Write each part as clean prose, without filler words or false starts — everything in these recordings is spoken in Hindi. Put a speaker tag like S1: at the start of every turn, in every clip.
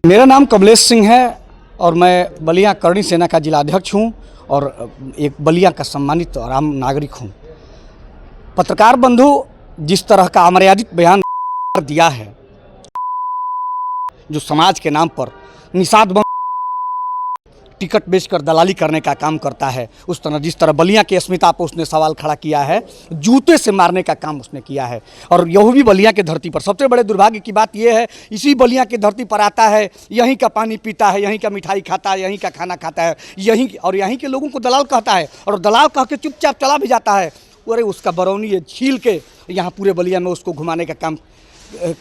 S1: मेरा नाम कमलेश सिंह है और मैं बलिया करणी सेना का जिलाध्यक्ष हूं और एक बलिया का सम्मानित और आम नागरिक हूं। पत्रकार बंधु जिस तरह का अमर्यादित बयान दिया है, जो समाज के नाम पर निषाद टिकट बेचकर दलाली करने का काम करता है, उस तरह जिस तरह बलिया की अस्मिता पर उसने सवाल खड़ा किया है, जूते से मारने का काम उसने किया है। और यह भी बलिया के धरती पर। सबसे बड़े दुर्भाग्य की बात यह है, इसी बलिया की धरती पर आता है, यहीं का पानी पीता है, यहीं का मिठाई खाता है, यहीं का खाना खाता है, यहीं के लोगों को दलाल कहता है और दलाल कह के चुपचाप चला भी जाता है। अरे उसका बरौनी ये छील के यहाँ पूरे बलिया में उसको घुमाने का काम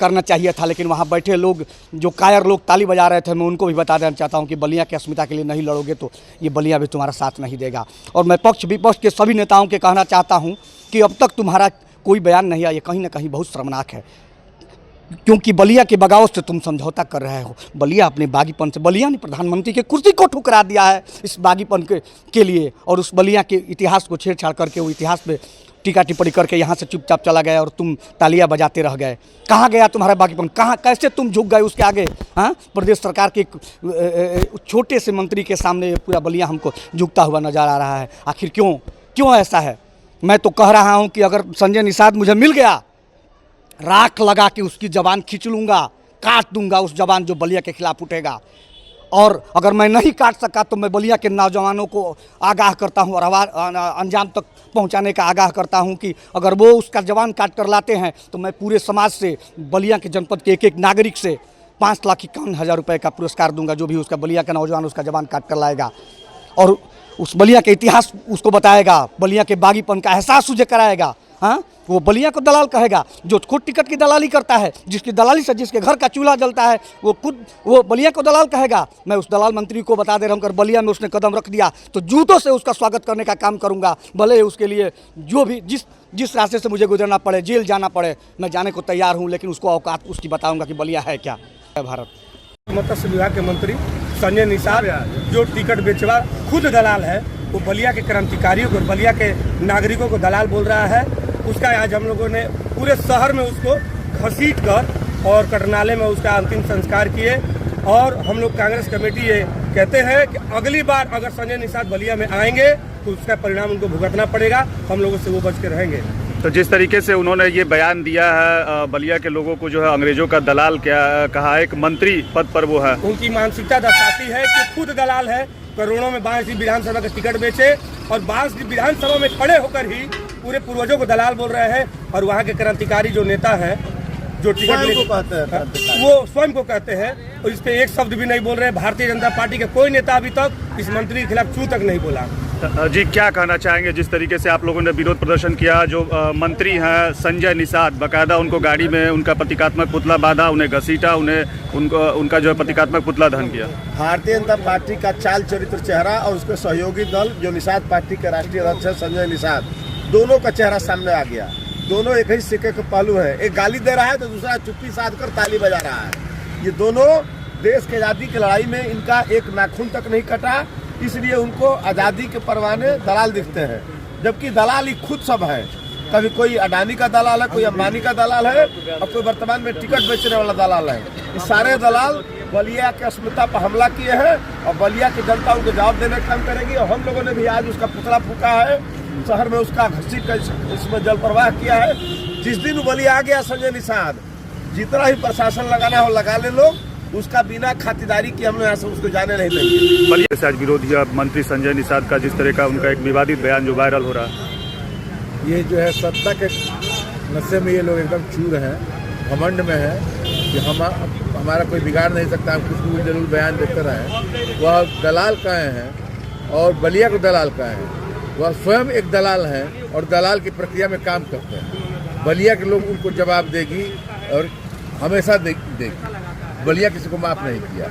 S1: करना चाहिए था। लेकिन वहाँ बैठे लोग, जो कायर लोग ताली बजा रहे थे, मैं उनको भी बता देना चाहता हूँ कि बलिया की अस्मिता के लिए नहीं लड़ोगे तो ये बलिया भी तुम्हारा साथ नहीं देगा। और मैं पक्ष विपक्ष के सभी नेताओं के कहना चाहता हूँ कि अब तक तुम्हारा कोई बयान नहीं आया, ये कहीं ना कहीं बहुत शर्मनाक है, क्योंकि बलिया के बगावत से तुम समझौता कर रहे हो। बलिया अपने बागीपन से, बलिया ने प्रधानमंत्री के कुर्सी को ठुकरा दिया है इस बागीपन के लिए, और उस बलिया के इतिहास को छेड़छाड़ करके वो इतिहास पे टीका टिप्पणी करके यहाँ से चुपचाप चला गया और तुम तालियां बजाते रह गए। कहाँ गया तुम्हारा बागीपन? कहाँ, कैसे तुम झुक गए उसके आगे? हाँ, प्रदेश सरकार के छोटे से मंत्री के सामने पूरा बलिया हमको झुकता हुआ नजर आ रहा है। आखिर क्यों ऐसा है? मैं तो कह रहा हूँ कि अगर संजय निषाद मुझे मिल गया, राख लगा के उसकी जबान खींच लूँगा, काट दूंगा उस जबान जो बलिया के खिलाफ उठेगा। और अगर मैं नहीं काट सका तो मैं बलिया के नौजवानों को आगाह करता हूं और अंजाम तक पहुंचाने का आगाह करता हूं कि अगर वो उसका जबान काट कर लाते हैं तो मैं पूरे समाज से, बलिया के जनपद के एक नागरिक से 5,51,000 रुपये का पुरस्कार दूंगा, जो भी उसका बलिया का नौजवान उसका जबान काट कर लाएगा और उस बलिया के इतिहास उसको बताएगा, बलिया के बागीपन का एहसास उसे कराएगा। हाँ, वो बलिया को दलाल कहेगा जो खुद टिकट की दलाली करता है, जिसकी दलाली से जिसके घर का चूल्हा जलता है, वो बलिया को दलाल कहेगा। मैं उस दलाल मंत्री को बता दे रहा हूँ, अगर बलिया में उसने कदम रख दिया तो जूतों से उसका स्वागत करने का काम करूँगा। भले उसके लिए जो भी जिस रास्ते से मुझे गुजरना पड़े, जेल जाना पड़े, मैं जाने को तैयार हूँ, लेकिन उसको औकात उसकी बताऊँगा कि बलिया है क्या। भारत
S2: मत्स्य विभाग के मंत्री संजय निषाद जो टिकट बेचवा खुद दलाल है, वो बलिया के क्रांतिकारियों को, बलिया के नागरिकों को दलाल बोल रहा है। उसका आज हम लोगों ने पूरे शहर में उसको घसीट कर और कटनाले में उसका अंतिम संस्कार किए। और हम लोग कांग्रेस कमेटी ये कहते हैं कि अगली बार अगर संजय निषाद बलिया में आएंगे तो उसका परिणाम उनको भुगतना पड़ेगा। हम लोगों से वो बच के रहेंगे।
S3: तो जिस तरीके से उन्होंने ये बयान दिया है, बलिया के लोगों को जो है अंग्रेजों का दलाल क्या कहा है, एक मंत्री पद पर वो है,
S2: उनकी मानसिकता दर्शाती है कि खुद दलाल है। करोड़ों में बांस विधानसभा का टिकट बेचे और बांस विधानसभा में खड़े होकर ही पूरे पूर्वजों को दलाल बोल रहे हैं। और वहाँ के क्रांतिकारी जो नेता है, जो टिकट को कहते हैं, वो स्वयं को कहते हैं और इस पे एक शब्द भी नहीं बोल रहे। भारतीय जनता पार्टी के कोई नेता अभी तक इस मंत्री के खिलाफ चू तक नहीं बोला।
S3: जी, क्या कहना चाहेंगे जिस तरीके से आप लोगों ने विरोध प्रदर्शन किया? जो मंत्री हैं संजय निषाद, बाकायदा उनको गाड़ी में उनका प्रतीकात्मक पुतला बांधा, उन्हें घसीटा, उनका जो है प्रतीकात्मक पुतला दहन किया।
S4: भारतीय जनता पार्टी का चाल चरित्र चेहरा और उसके सहयोगी दल जो निषाद पार्टी के राष्ट्रीय अध्यक्ष है संजय निषाद, दोनों का चेहरा सामने आ गया। दोनों एक ही सिक्के के पहलू है, एक गाली दे रहा है तो दूसरा चुप्पी साध कर ताली बजा रहा है। ये दोनों देश की आज़ादी की लड़ाई में इनका एक नाखून तक नहीं कटा, इसलिए उनको आज़ादी के परवाने दलाल दिखते हैं, जबकि दलाल ही खुद सब है। कभी कोई अडानी का दलाल है, कोई अंबानी का दलाल है और कोई वर्तमान में टिकट बेचने वाला दलाल है। ये सारे दलाल बलिया की अस्मिता पर हमला किए हैं और बलिया की जनता उनको जवाब देने का काम करेगी। और हम लोगों ने भी आज उसका पुतला फूका है, शहर में उसका घसीट कर इसमें जल प्रवाह किया है। जिस दिन बलिया आ गया संजय निषाद, जितना ही प्रशासन लगाना हो लगा ले लोग, उसका बिना खातिरदारी की हम लोग यहाँ से उसको जाने नहीं देंगे।
S3: बलिया से आज विरोधी मंत्री संजय निषाद का जिस तरह का उनका एक विवादित बयान जो वायरल हो रहा है,
S5: ये जो है सत्ता के नशे में ये लोग एकदम चूर हैं, घमंड में है कि हमारा कोई बिगाड़ नहीं सकता, हम कुछ भी जरूर बयान देते रहे। वह दलाल कहे हैं और बलिया को दलाल कहे हैं, वह स्वयं एक दलाल हैं और दलाल की प्रक्रिया में काम करते हैं। बलिया के लोग उनको जवाब देगी और हमेशा देगी। बलिया किसी को माफ नहीं किया।